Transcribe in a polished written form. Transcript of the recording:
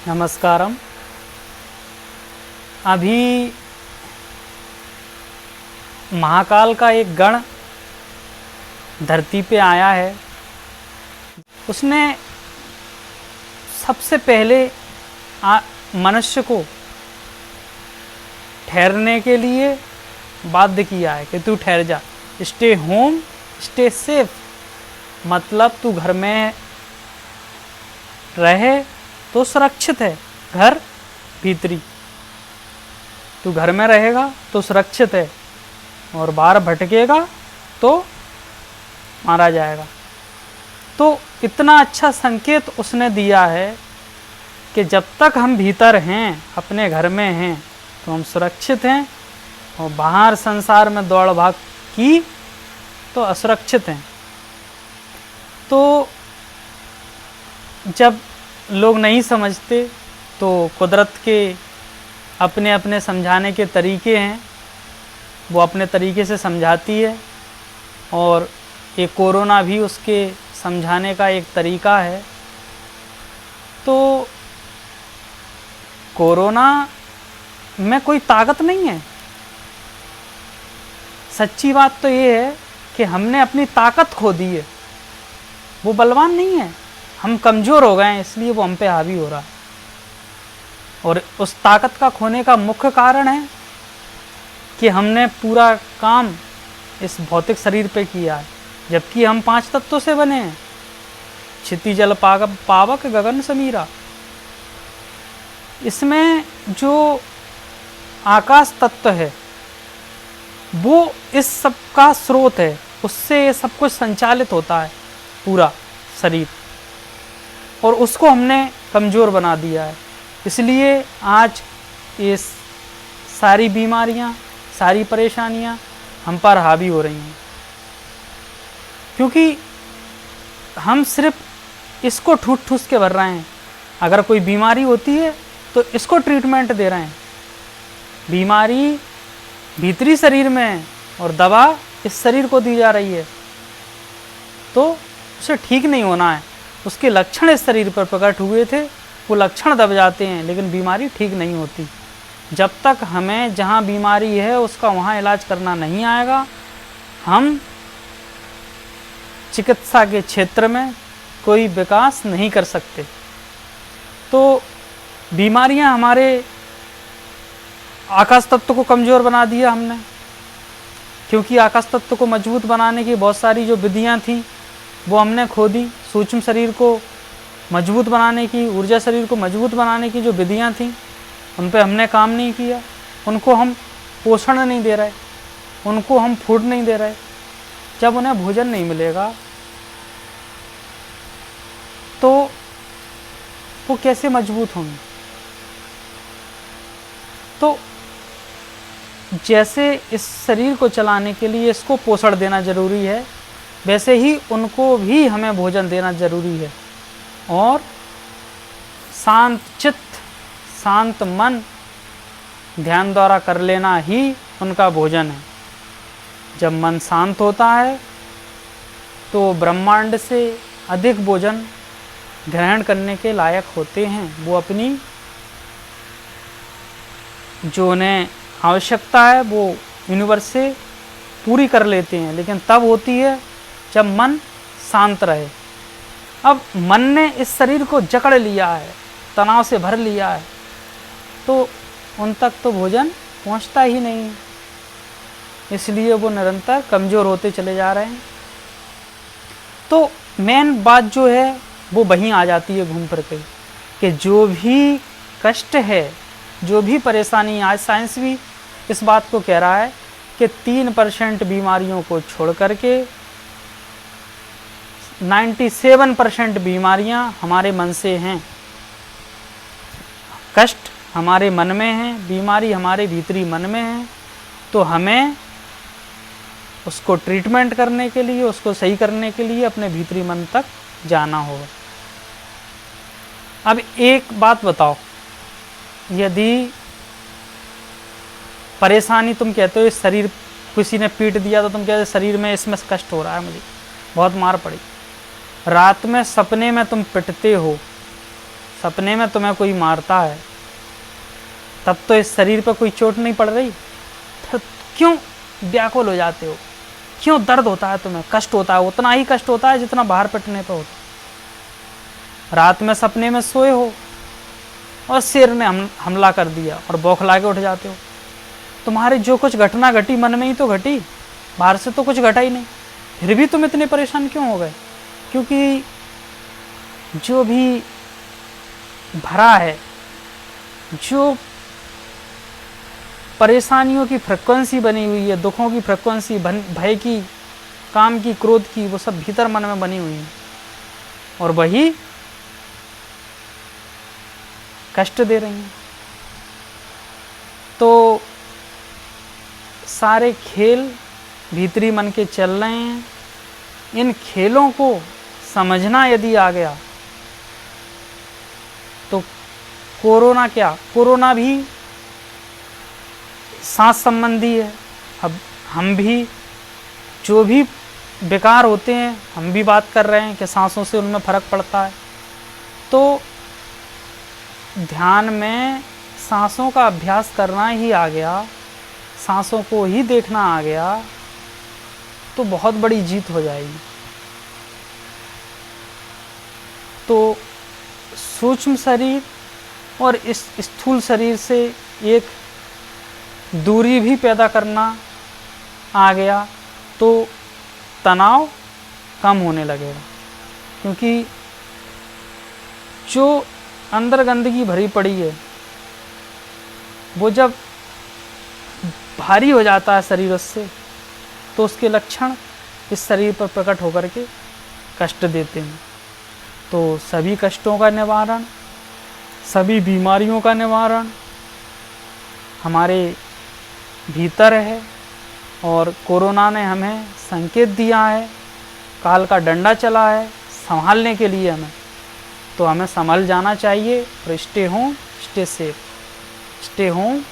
नमस्कारम। अभी महाकाल का एक गण धरती पे आया है। उसने सबसे पहले मनुष्य को ठहरने के लिए बाध्य किया है कि तू ठहर जा, स्टे होम स्टे सेफ, मतलब तू घर में रहे तो सुरक्षित है। घर भीतरी, तू घर में रहेगा तो सुरक्षित है और बाहर भटकेगा तो मारा जाएगा। तो इतना अच्छा संकेत उसने दिया है कि जब तक हम भीतर हैं, अपने घर में हैं, तो हम सुरक्षित हैं, और बाहर संसार में दौड़ भाग की तो असुरक्षित हैं। तो जब लोग नहीं समझते तो कुदरत के अपने अपने समझाने के तरीके हैं, वो अपने तरीके से समझाती है, और ये कोरोना भी उसके समझाने का एक तरीका है। तो कोरोना में कोई ताकत नहीं है। सच्ची बात तो ये है कि हमने अपनी ताकत खो दी है। वो बलवान नहीं है, हम कमज़ोर हो गए हैं, इसलिए वो हम पे हावी हो रहा है। और उस ताकत का खोने का मुख्य कारण है कि हमने पूरा काम इस भौतिक शरीर पे किया है, जबकि हम 5 तत्वों से बने हैं। क्षिति जल पावक गगन समीरा। इसमें जो आकाश तत्व है वो इस सब का स्रोत है, उससे ये सब कुछ संचालित होता है, पूरा शरीर, और उसको हमने कमज़ोर बना दिया है। इसलिए आज ये सारी बीमारियां, सारी परेशानियां हम पर हावी हो रही हैं, क्योंकि हम सिर्फ इसको ठूस ठूस के भर रहे हैं। अगर कोई बीमारी होती है तो इसको ट्रीटमेंट दे रहे हैं। बीमारी भीतरी शरीर में है और दवा इस शरीर को दी जा रही है, तो उसे ठीक नहीं होना है। उसके लक्षण इस शरीर पर प्रकट हुए थे, वो लक्षण दब जाते हैं, लेकिन बीमारी ठीक नहीं होती। जब तक हमें जहाँ बीमारी है उसका वहाँ इलाज करना नहीं आएगा, हम चिकित्सा के क्षेत्र में कोई विकास नहीं कर सकते। तो बीमारियां हमारे आकाश तत्व को कमज़ोर बना दिया हमने, क्योंकि आकाश तत्व को मजबूत बनाने की बहुत सारी जो विधियां थी वो हमने खो दी। सूक्ष्म शरीर को मजबूत बनाने की, ऊर्जा शरीर को मजबूत बनाने की जो विधियां थी उन पे हमने काम नहीं किया। उनको हम पोषण नहीं दे रहे, उनको हम फूड नहीं दे रहे। जब उन्हें भोजन नहीं मिलेगा तो वो कैसे मजबूत होंगे? तो जैसे इस शरीर को चलाने के लिए इसको पोषण देना जरूरी है, वैसे ही उनको भी हमें भोजन देना जरूरी है। और शांत चित्त, शांत मन, ध्यान द्वारा कर लेना ही उनका भोजन है। जब मन शांत होता है तो ब्रह्मांड से अधिक भोजन ग्रहण करने के लायक होते हैं। वो अपनी जो उन्हें आवश्यकता है वो यूनिवर्स से पूरी कर लेते हैं, लेकिन तब होती है जब मन शांत रहे। अब मन ने इस शरीर को जकड़ लिया है, तनाव से भर लिया है, तो उन तक तो भोजन पहुंचता ही नहीं, इसलिए वो निरंतर कमज़ोर होते चले जा रहे हैं। तो मेन बात जो है वो वहीं आ जाती है घूम फिर के, कि जो भी कष्ट है, जो भी परेशानी, आज साइंस भी इस बात को कह रहा है कि 3% बीमारियों को छोड़ करके 97% बीमारियां हमारे मन से हैं। कष्ट हमारे मन में है, बीमारी हमारे भीतरी मन में है। तो हमें उसको ट्रीटमेंट करने के लिए, उसको सही करने के लिए अपने भीतरी मन तक जाना होगा। अब एक बात बताओ, यदि परेशानी तुम कहते हो इस शरीर, किसी ने पीट दिया तो तुम कहते हो शरीर में इसमें कष्ट हो रहा है, मुझे बहुत मार पड़ी, रात में सपने में तुम पिटते हो सपने में तुम्हें कोई मारता है, तब तो इस शरीर पर कोई चोट नहीं पड़ रही, फिर क्यों व्याकुल हो जाते हो? क्यों दर्द होता है तुम्हें, कष्ट होता है? उतना ही कष्ट होता है जितना बाहर पिटने पर होता। रात में सपने में सोए हो और शेर ने हमला कर दिया और बौखला के उठ जाते हो। तुम्हारी जो कुछ घटना घटी मन में ही तो घटी, बाहर से तो कुछ घटा ही नहीं, फिर भी तुम इतने परेशान क्यों हो गए? क्योंकि जो भी भरा है, जो परेशानियों की फ्रिक्वेंसी बनी हुई है, दुखों की फ्रिक्वेंसी, भय की, काम की, क्रोध की, वो सब भीतर मन में बनी हुई है और वही कष्ट दे रही हैं। तो सारे खेल भीतरी मन के चल रहे हैं। इन खेलों को समझना यदि आ गया तो कोरोना क्या, कोरोना भी सांस संबंधी है। अब हम भी जो भी विकार होते हैं, हम भी बात कर रहे हैं कि सांसों से उनमें फर्क पड़ता है। तो ध्यान में सांसों का अभ्यास करना ही आ गया, सांसों को ही देखना आ गया, तो बहुत बड़ी जीत हो जाएगी। तो सूक्ष्म शरीर और इस स्थूल शरीर से एक दूरी भी पैदा करना आ गया तो तनाव कम होने लगेगा। क्योंकि जो अंदर गंदगी भरी पड़ी है, वो जब भारी हो जाता है शरीर उससे, तो उसके लक्षण इस शरीर पर प्रकट होकर के कष्ट देते हैं। तो सभी कष्टों का निवारण, सभी बीमारियों का निवारण हमारे भीतर है। और कोरोना ने हमें संकेत दिया है, काल का डंडा चला है संभालने के लिए हमें, तो हमें संभल जाना चाहिए। और stay home, stay safe, stay home